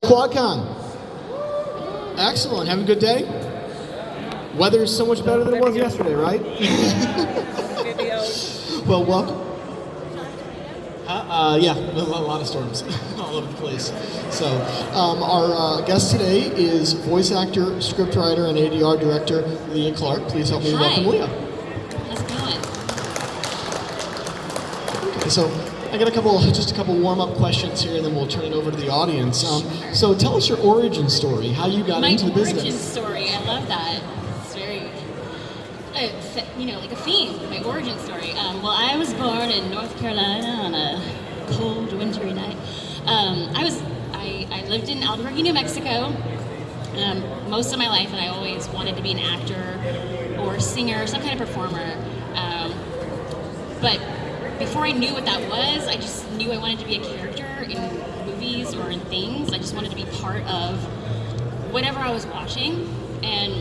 QuadCon. Excellent. Having a good day? Weather is so much better than it was yesterday, right? Well, welcome. Yeah, a lot of storms all over the place. So, our guest today is voice actor, scriptwriter, and ADR director Leah Clark. Please help me welcome Leah. How's it going? Okay, so I got just a couple warm-up questions here, and then we'll turn it over to the audience. So tell us your origin story, how you got into the business. My origin story, I love that. It's very, like a theme, my origin story. Well, I was born in North Carolina on a cold, wintry night. I lived in Albuquerque, New Mexico, most of my life, and I always wanted to be an actor or singer, some kind of performer. But before I knew what that was, I just knew I wanted to be a character in movies or in things. I just wanted to be part of whatever I was watching. And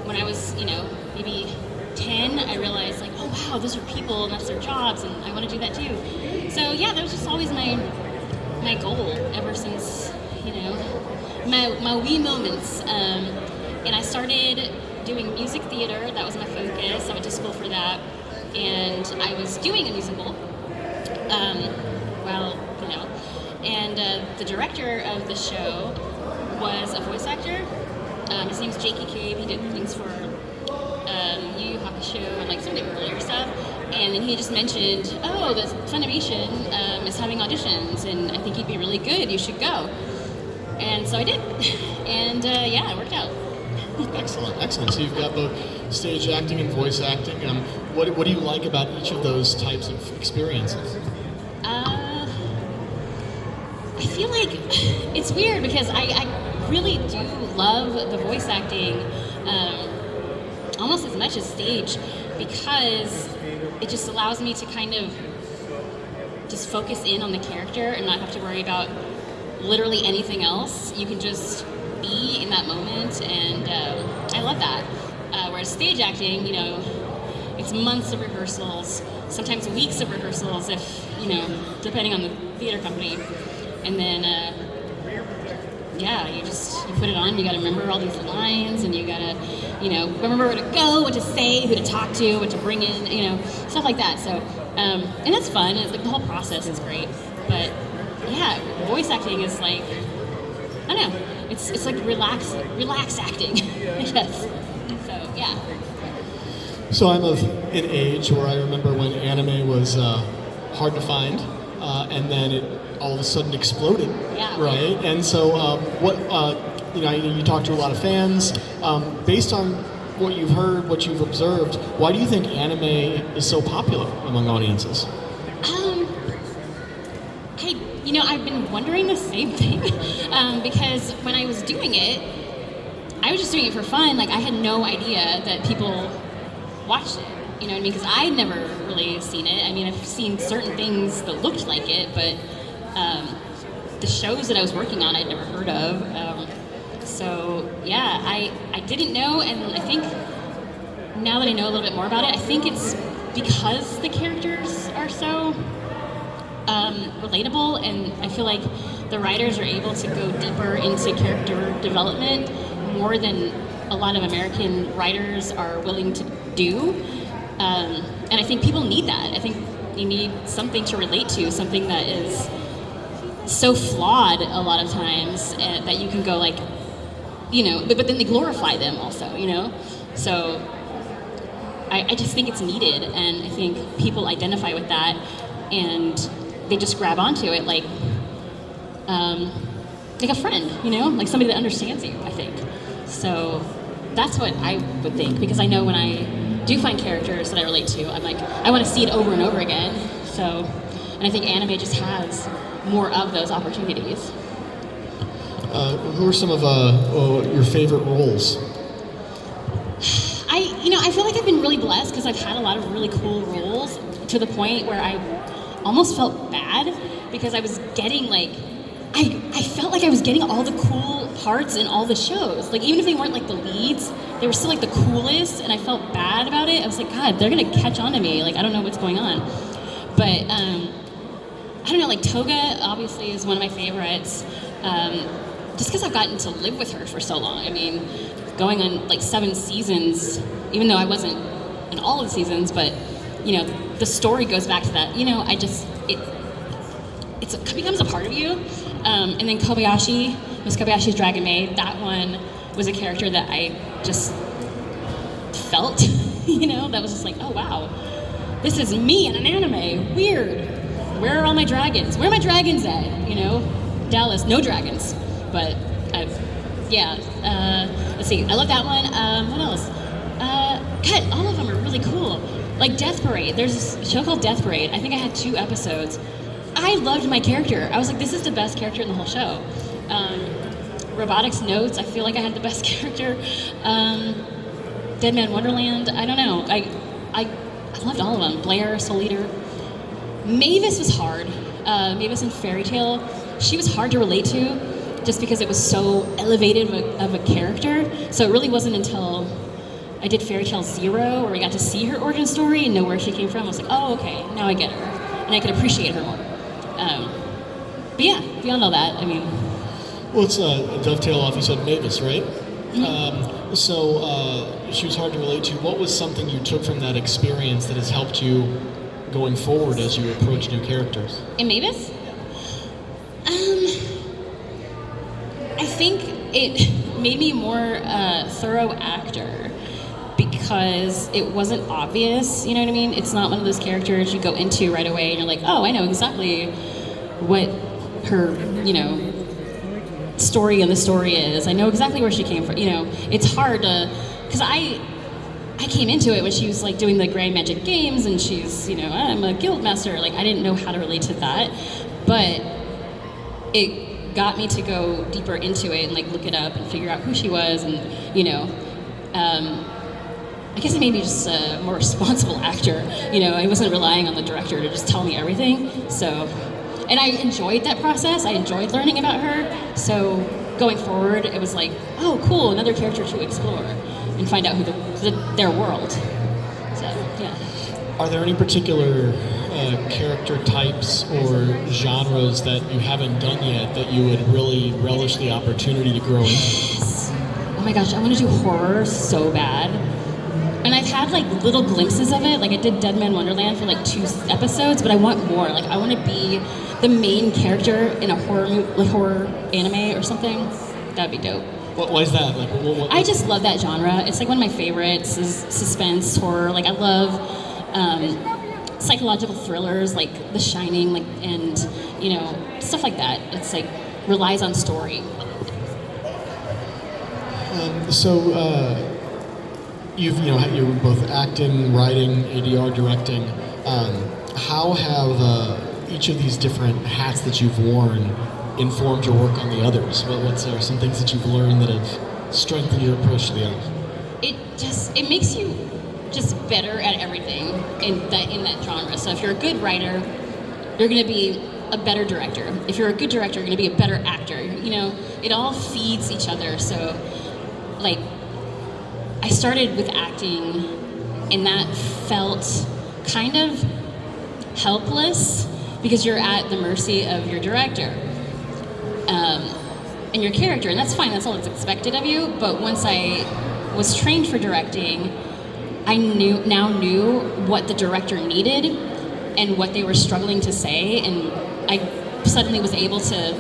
when I was, maybe 10, I realized like, oh wow, those are people and that's their jobs, and I want to do that too. So yeah, that was just always my goal ever since, my wee moments. And I started doing music theater. That was my focus. I went to school for that. And I was doing a musical, and the director of the show was a voice actor. His name's Jakey Cabe. He did things for Yu Yu Hakusho and like some of the earlier stuff. And then he just mentioned, oh, the Funimation is having auditions, and I think you'd be really good. You should go. And so I did, and it worked out. Excellent. So you've got both stage acting and voice acting. What do you like about each of those types of experiences? I feel like it's weird because I really do love the voice acting almost as much as stage, because it just allows me to kind of just focus in on the character and not have to worry about literally anything else. You can just be in that moment, and I love that. Whereas stage acting, it's months of rehearsals, sometimes weeks of rehearsals, if depending on the theater company, and then you put it on. You got to remember all these lines, and you got to remember where to go, what to say, who to talk to, what to bring in, stuff like that. So and that's fun. It's like the whole process is great, but yeah, voice acting is like, I don't know. It's like relaxed acting, I guess. So yeah. So I'm of an age where I remember when anime was hard to find, and then it all of a sudden exploded. Yeah. Right. And so you talk to a lot of fans. Based on what you've heard, what you've observed, why do you think anime is so popular among audiences? I've been wondering the same thing because when I was doing it, I was just doing it for fun. Like, I had no idea that people watched it. You know what I mean? Because I'd never really seen it. I mean, I've seen certain things that looked like it, but the shows that I was working on, I'd never heard of. I didn't know, and I think now that I know a little bit more about it, I think it's because the characters are so relatable, and I feel like the writers are able to go deeper into character development more than a lot of American writers are willing to do. And I think people need that. I think you need something to relate to, something that is so flawed a lot of times that you can go like, but then they glorify them also, So I just think it's needed, and I think people identify with that, and they just grab onto it like a friend, like somebody that understands you, I think. So that's what I would think, because I know when I do find characters that I relate to, I'm like, I want to see it over and over again. So, and I think anime just has more of those opportunities. Who are some of your favorite roles? I feel like I've been really blessed because I've had a lot of really cool roles, to the point where I almost felt bad because I was getting like, I felt like I was getting all the cool parts in all the shows. Like, even if they weren't like the leads, they were still like the coolest, and I felt bad about it. I was like, God, they're gonna catch on to me. Like, I don't know what's going on. But I don't know, like Toga obviously is one of my favorites. just because I've gotten to live with her for so long. I mean, going on like 7 seasons, even though I wasn't in all of the seasons, but you know, the story goes back to that. You know, it becomes a part of you. And then Kobayashi, Miss Kobayashi's Dragon Maid, that one was a character that I just felt, you know, that was just like, oh wow, this is me in an anime, weird. Where are all my dragons? Where are my dragons at? You know, Dallas, no dragons. But let's see, I love that one. What else? God, all of them are really cool. Like Death Parade, there's a show called Death Parade. I think I had 2 episodes. I loved my character. I was like, this is the best character in the whole show. Robotics Notes, I feel like I had the best character. Dead Man Wonderland, I don't know. I loved all of them. Blair, Soul Eater. Mavis was hard. Mavis in Fairy Tale, she was hard to relate to just because it was so elevated of a character. So it really wasn't until I did Fairy Tale Zero where we got to see her origin story and know where she came from. I was like, oh, okay, now I get her. And I could appreciate her more. But yeah, beyond all that, I mean... Well, it's a dovetail off, you said Mavis, right? Mm-hmm. So she was hard to relate to. What was something you took from that experience that has helped you going forward as you approach new characters? In Mavis? I think it made me a more thorough actor because it wasn't obvious, you know what I mean? It's not one of those characters you go into right away and you're like, oh, I know exactly what her, you know, story in the story is. I know exactly where she came from. You know, it's hard to, because I came into it when she was like doing the Grand Magic Games and she's, you know, I'm a guild master. Like I didn't know how to relate to that, but it got me to go deeper into it and like look it up and figure out who she was and, you know, I guess it made me just a more responsible actor. You know, I wasn't relying on the director to just tell me everything. So, and I enjoyed that process. I enjoyed learning about her. So going forward, it was like, oh, cool, another character to explore and find out who their world. So, yeah. Are there any particular character types or genres that you haven't done yet that you would really relish the opportunity to grow into? Yes. Oh my gosh, I want to do horror so bad. And I've had like little glimpses of it. Like I did Dead Man Wonderland for like 2 episodes, but I want more. Like I want to be the main character in a horror anime or something. That'd be dope. Why is that? Like, what? I just love that genre. It's like one of my favorites. Is suspense horror. Like I love psychological thrillers, like The Shining, like and you know stuff like that. It's like relies on story. You're both acting, writing, ADR, directing. How have each of these different hats that you've worn informed your work on the others? What are some things that you've learned that have strengthened your approach to the others? It makes you just better at everything in that genre. So if you're a good writer, you're going to be a better director. If you're a good director, you're going to be a better actor. You know, it all feeds each other. So, like, I started with acting, and that felt kind of helpless because you're at the mercy of your director and your character, and that's fine. That's all that's expected of you. But once I was trained for directing, I now knew what the director needed and what they were struggling to say, and I suddenly was able to,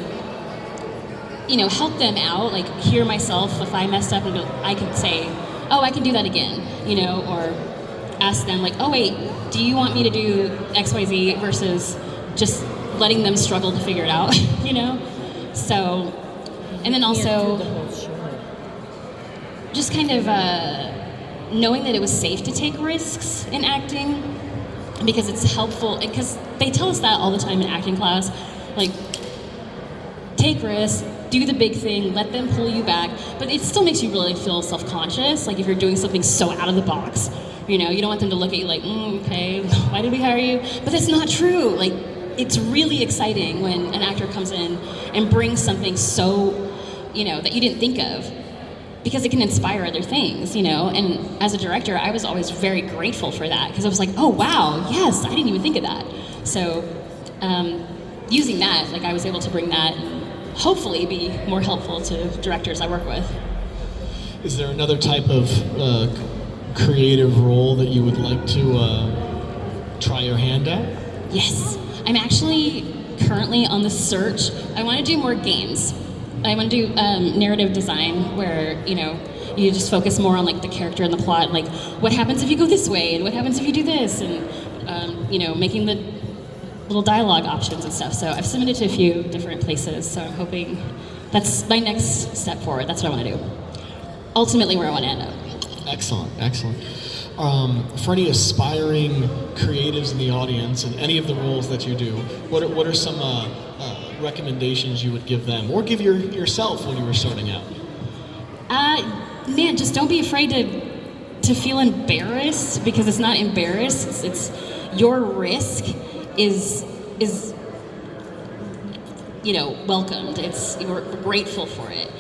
you know, help them out, like hear myself if I messed up, and I could say, oh, I can do that again, you know, or ask them like, oh wait, do you want me to do XYZ versus just letting them struggle to figure it out, you know? So, and then also just kind of knowing that it was safe to take risks in acting because it's helpful, because they tell us that all the time in acting class, like, take risks, do the big thing, let them pull you back, but it still makes you really feel self-conscious, like if you're doing something so out of the box, you know, you don't want them to look at you like, okay, why did we hire you? But that's not true. Like, it's really exciting when an actor comes in and brings something so, you know, that you didn't think of, because it can inspire other things, you know, and as a director, I was always very grateful for that, because I was like, oh wow, yes, I didn't even think of that. So, using that, like I was able to bring that, hopefully be more helpful to directors I work with. Is there another type of creative role that you would like to try your hand at? Yes, I'm actually currently on the search. I want to do more games. I want to do narrative design where, you just focus more on like the character and the plot, like what happens if you go this way and what happens if you do this, and making the little dialogue options and stuff. So I've submitted to a few different places, so I'm hoping that's my next step forward. That's what I want to do. Ultimately where I want to end up. Excellent. For any aspiring creatives in the audience and any of the roles that you do, what are some recommendations you would give them, or give yourself when you were starting out? Man, just don't be afraid to feel embarrassed, because it's not embarrassed. It's your risk is welcomed. You're grateful for it.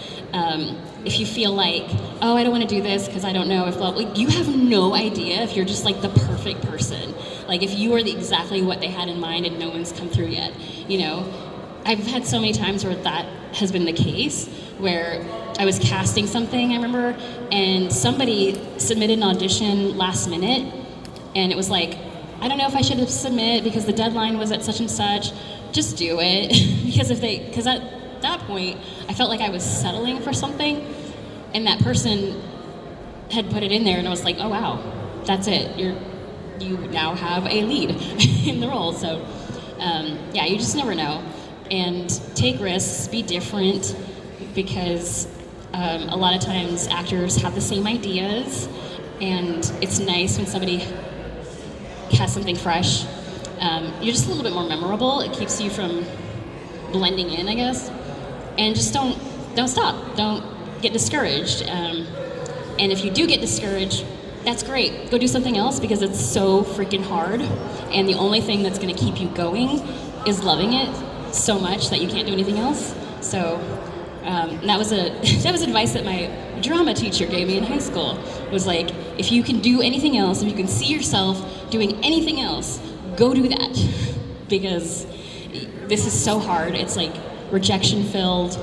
If you feel like, oh, I don't want to do this because I don't know if you have no idea if you're just like the perfect person. Like if you are exactly what they had in mind and no one's come through yet. I've had so many times where that has been the case, where I was casting something, I remember, and somebody submitted an audition last minute, and it was like, I don't know if I should submit because the deadline was at such and such. Just do it. because at that point, I felt like I was settling for something, and that person had put it in there, and I was like, oh wow, that's it. You now have a lead in the role. So you just never know. And take risks, be different, because a lot of times actors have the same ideas, and it's nice when somebody has something fresh. You're just a little bit more memorable. It keeps you from blending in, I guess. And just don't stop. Don't get discouraged. And if you do get discouraged, that's great. Go do something else, because it's so freaking hard. And the only thing that's going to keep you going is loving it so much that you can't do anything else. So that was advice that my drama teacher gave me in high school. Was like, if you can do anything else, if you can see yourself doing anything else, go do that, because this is so hard. It's like rejection filled.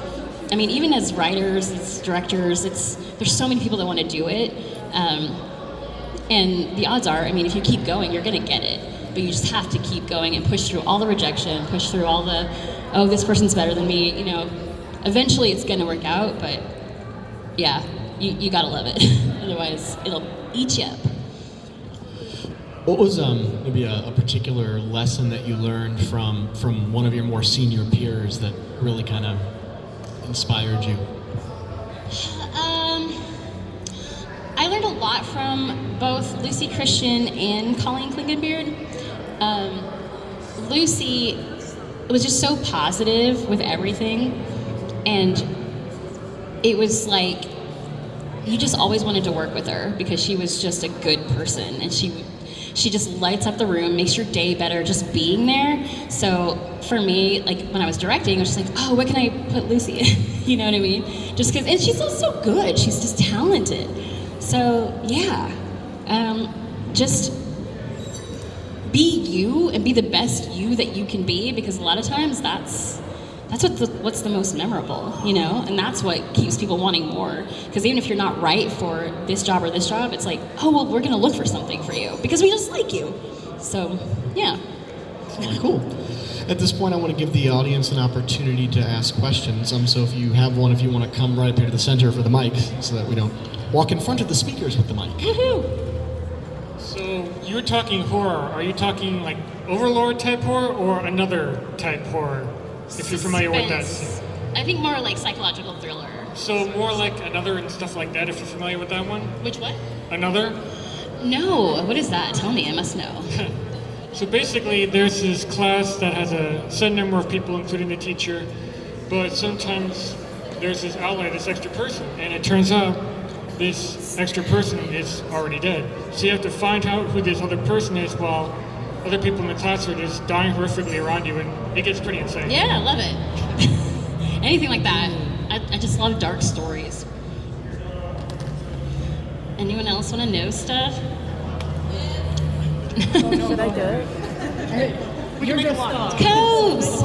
I mean, even as writers, as directors, there's so many people that want to do it, and the odds are, if you keep going, you're gonna get it. But you just have to keep going and push through all the rejection, push through all the, oh, this person's better than me. Eventually it's gonna work out, but yeah, you gotta love it. Otherwise, it'll eat you up. What was maybe a particular lesson that you learned from one of your more senior peers that really kind of inspired you? I learned a lot from both Lucy Christian and Colleen Klingenbeard. Lucy was just so positive with everything, and it was like you just always wanted to work with her, because she was just a good person, and she just lights up the room, makes your day better just being there. So for me, like when I was directing, I was just like, oh, what can I put Lucy in? You know what I mean? Just because, and she's also good. She's just talented. So yeah, just be you and be the best you that you can be, because a lot of times that's what's the most memorable, and that's what keeps people wanting more. Because even if you're not right for this job or this job, it's like, oh, well, we're gonna look for something for you because we just like you. So yeah. Cool. At this point, I want to give the audience an opportunity to ask questions. So if you have one, if you want to come right up here to the center for the mic, so that we don't walk in front of the speakers with the mic. Woohoo! So you were talking horror. Are you talking like Overlord type horror or another type horror? If you're familiar with that. I think more like psychological thriller. So more like Another and stuff like that, if you're familiar with that one? Which what? Another? No, what is that? Tell me, I must know. So basically there's this class that has a set number of people, including the teacher, but sometimes there's this outlier, this extra person, and it turns out this extra person is already dead. So you have to find out who this other person is while other people in the class are just dying horrifically around you, and it gets pretty insane. Yeah, I love it. Anything like that. I just love dark stories. Anyone else want to know stuff? Should I do it? Coves!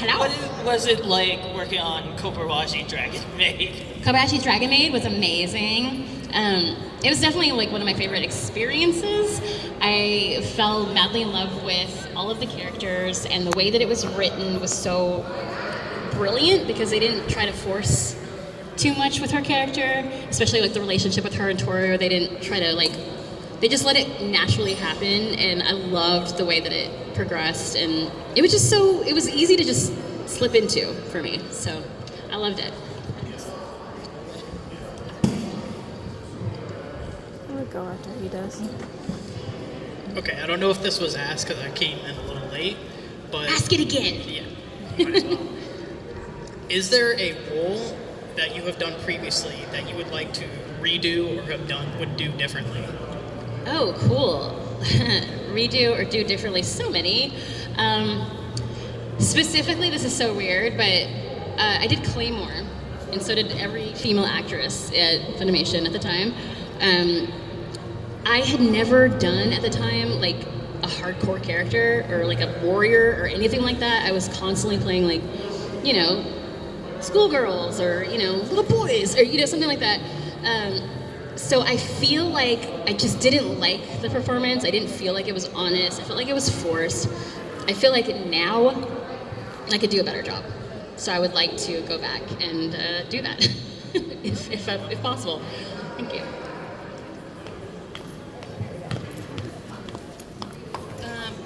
Hello. What was it like working on Kobayashi Dragon Maid? Kobayashi's Dragon Maid was amazing. It was definitely like one of my favorite experiences. I fell madly in love with all of the characters, and the way that it was written was so brilliant because they didn't try to force too much with her character, especially like the relationship with her and Toru. They didn't try to they just let it naturally happen, and I loved the way that it progressed, and it was just it was easy to just slip into for me, so I loved it. I'll go after he does. Okay, I don't know if this was asked because I came in a little late, but Ask it again. yeah, might as well. Is there a role that you have done previously that you would like to redo or would do differently? Oh, cool. Redo or do differently, so many. Specifically, this is so weird, but I did Claymore, and so did every female actress at Funimation at the time. I had never done at the time like a hardcore character or like a warrior or anything like that. I was constantly playing like, schoolgirls or, little boys or, something like that. So I feel like I just didn't like the performance. I didn't feel like it was honest. I felt like it was forced. I feel like now I could do a better job. So I would like to go back and do that if possible. Thank you.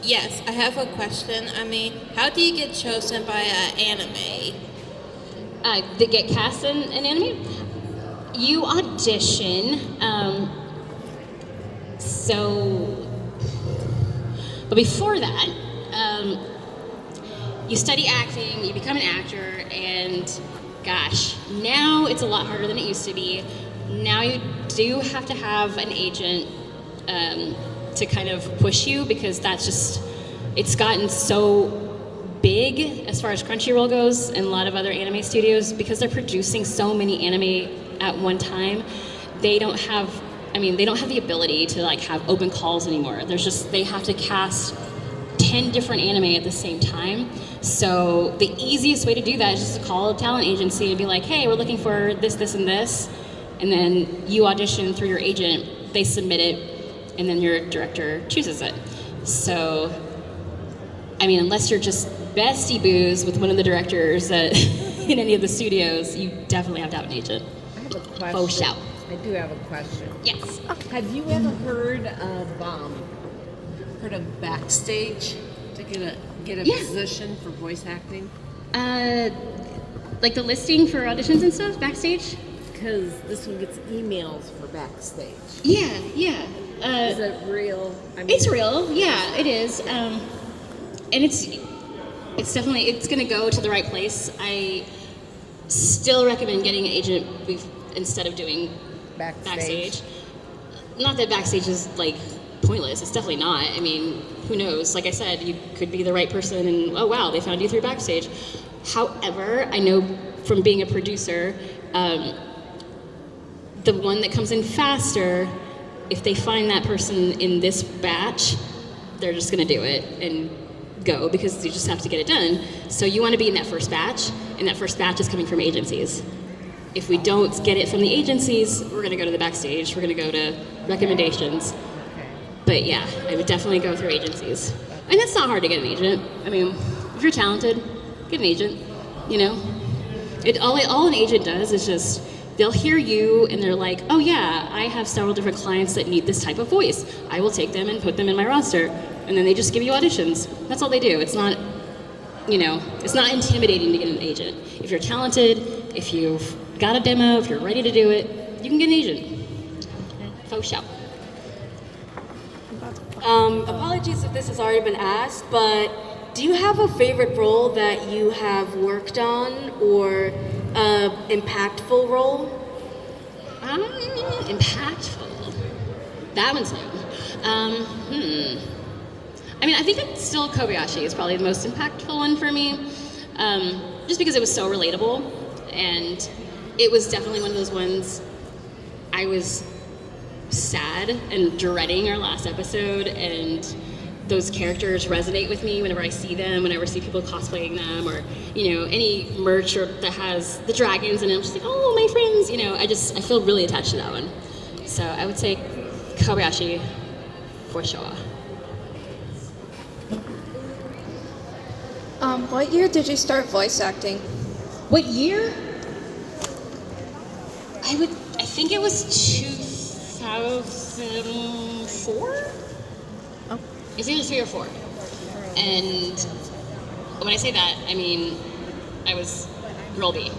Yes, I have a question. I mean, how do you get chosen by an anime? To get cast in an anime, you audition. But before that, you study acting, you become an actor, and gosh, now it's a lot harder than it used to be. Now you do have to have an agent to kind of push you because it's gotten so big as far as Crunchyroll goes and a lot of other anime studios because they're producing so many anime at one time. They don't have the ability to have open calls anymore. They have to cast 10 different anime at the same time. So the easiest way to do that is just to call a talent agency and be like, hey, we're looking for this, this, and this. And then you audition through your agent, they submit it, and then your director chooses it. So, unless you're just bestie boos with one of the directors in any of the studios, you definitely have to have an agent. I have a question. Faux shout. I do have a question. Yes. Have you ever heard of Backstage to get a Yeah. position for voice acting? Like the listing for auditions and stuff backstage? Because this one gets emails for Backstage. Yeah. Is it real? It's real. Yeah, it is. And it's definitely going to go to the right place. I still recommend getting an agent instead of doing backstage. Not that backstage is pointless. It's definitely not. Who knows? Like I said, you could be the right person and oh wow, they found you through backstage. However, I know from being a producer, the one that comes in faster, if they find that person in this batch, they're just going to do it and go because you just have to get it done. So you want to be in that first batch, and that first batch is coming from agencies. If we don't get it from the agencies, we're going to go to the backstage. We're going to go to recommendations. But yeah, I would definitely go through agencies. And it's not hard to get an agent. If you're talented, get an agent. All an agent does is just, they'll hear you and they're like, oh yeah, I have several different clients that need this type of voice. I will take them and put them in my roster. And then they just give you auditions. That's all they do. It's not, it's not intimidating to get an agent. If you're talented, if you've got a demo, if you're ready to do it, you can get an agent. Faux shout. Apologies if this has already been asked, but do you have a favorite role that you have worked on or impactful role? Impactful. That one's new. I think it's still Kobayashi is probably the most impactful one for me, just because it was so relatable, and it was definitely one of those ones I was sad and dreading our last episode, and those characters resonate with me whenever I see them, whenever I see people cosplaying them, or any merch or that has the dragons, and I'm just like, oh, my friends, I feel really attached to that one. So I would say Kobayashi for sure. What year did you start voice acting? What year? I think it was 2004. Oh. It's either 3 or 4. And when I say that, I mean I was girl B.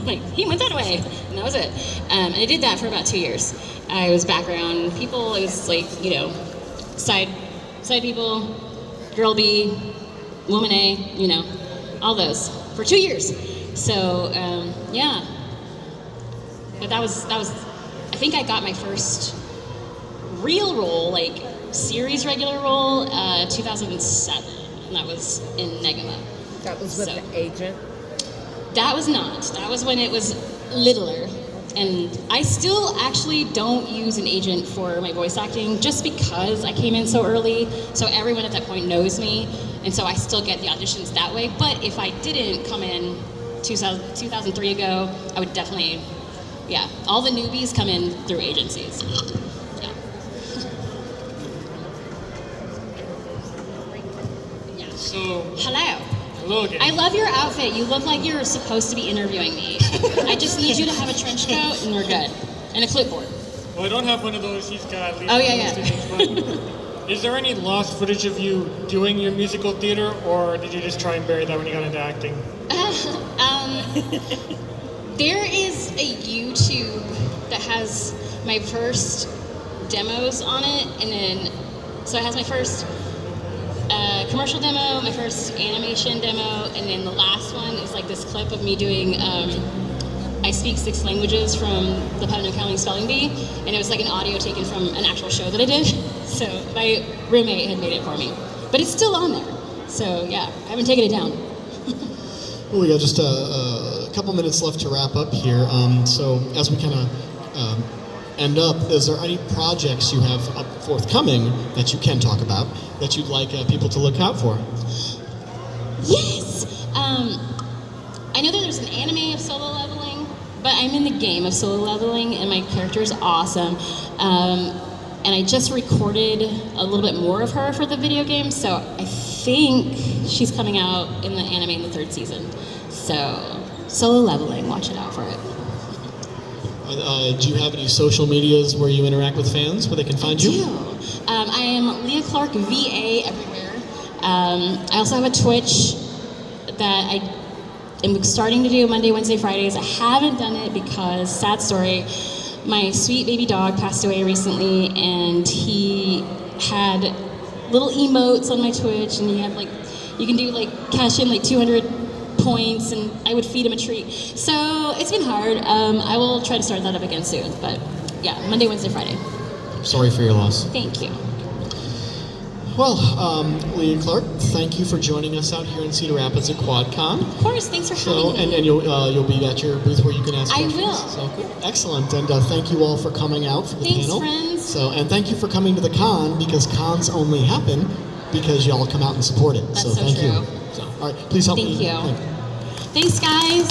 Like, he went that way, and that was it. And I did that for about 2 years. I was background people. It was like side people, girl B, woman A, all those for 2 years. So yeah. But that was. I think I got my first real role, like series regular role, 2007, and that was in Negama. That was with the agent. That was not. That was when it was littler, and I still actually don't use an agent for my voice acting, just because I came in so early. So everyone at that point knows me, and so I still get the auditions that way. But if I didn't come in 2003 ago, I would definitely. Yeah, all the newbies come in through agencies. Yeah. Yeah. So, Hello. hello again. I love your outfit. You look like you're supposed to be interviewing me. I just need you to have a trench coat and we're good. And a clipboard. Well, I don't have one of those. He's got at least Oh, yeah, one of those things, but is there any lost footage of you doing your musical theater, or did you just try and bury that when you got into acting? There is a YouTube that has my first demos on it, and then so it has my first commercial demo, my first animation demo, and then the last one is like this clip of me doing I speak 6 languages from the Putnam County Spelling Bee, and it was like an audio taken from an actual show that I did. So my roommate had made it for me, but it's still on there. So yeah, I haven't taken it down. Well, we got just a couple minutes left to wrap up here. So as we kind of end up, is there any projects you have up forthcoming that you can talk about that you'd like people to look out for? Yes! I know that there's an anime of solo leveling, but I'm in the game of solo leveling, and my character is awesome. And I just recorded a little bit more of her for the video game, so I think she's coming out in the anime in the 3rd season. So, solo leveling, watch it out for it. Do you have any social medias where you interact with fans, where they can find you? I am Leah Clark VA everywhere. I also have a Twitch that I am starting to do Monday, Wednesday, Fridays. I haven't done it because, sad story, my sweet baby dog passed away recently, and he had little emotes on my Twitch, and you can do cash in 200 points, and I would feed him a treat. So it's been hard. I will try to start that up again soon, but yeah, Monday, Wednesday, Friday. Sorry for your loss. Thank you. Well, Leah Clark, thank you for joining us out here in Cedar Rapids at QuadCon. Of course, thanks for having me. And you'll be at your booth where you can ask questions. I will. So good. Excellent, and thank you all for coming out for the Thanks, panel. friends. And thank you for coming to the con, because cons only happen because y'all come out and support it. That's so so thank true. you. So, all right, please help me. Thank you. Thanks, guys.